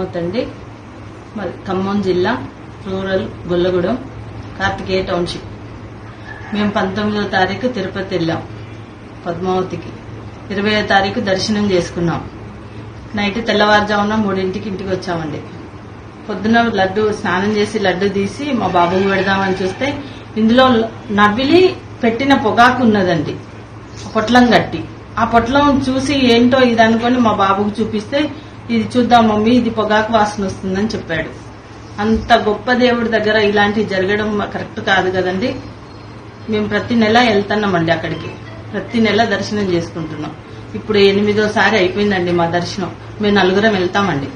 పద్మావతి అండి. ఖమ్మం జిల్లా rural Gollagudem Karthikeya township. మేము 19వ తారీఖు తిరుపతి వెళ్ళాం పద్మావతికి. 20వ తారీఖు దర్శనం చేసుకున్నాం. నైట్ తెల్లవారుజామున 3ంటికి ఇంటికి వచ్చామండి. పొద్దున లడ్డు స్నానం చేసి లడ్డు తీసి మా బాబుకు పెడదామని చూస్తే ఇందులో నవ్విలి పెట్టిన పొగాకు ఉన్నదండి, పొట్లం కట్టి. ఆ పొట్లం చూసి ఏంటో ఇది అనుకుని మా బాబుకు చూపిస్తే, ఇది చూద్దాం మమ్మీ, ఇది పొగాకు వాసన వస్తుందని చెప్పాడు. అంత గొప్ప దేవుడి దగ్గర ఇలాంటివి జరగడం కరెక్ట్ కాదు కదండి. మేము ప్రతి నెల వెళ్తున్నామండి అక్కడికి, ప్రతి నెల దర్శనం చేసుకుంటున్నాం. ఇప్పుడు 8వ సారి అయిపోయిందండి మా దర్శనం. మేము 4 వెళ్తామండి.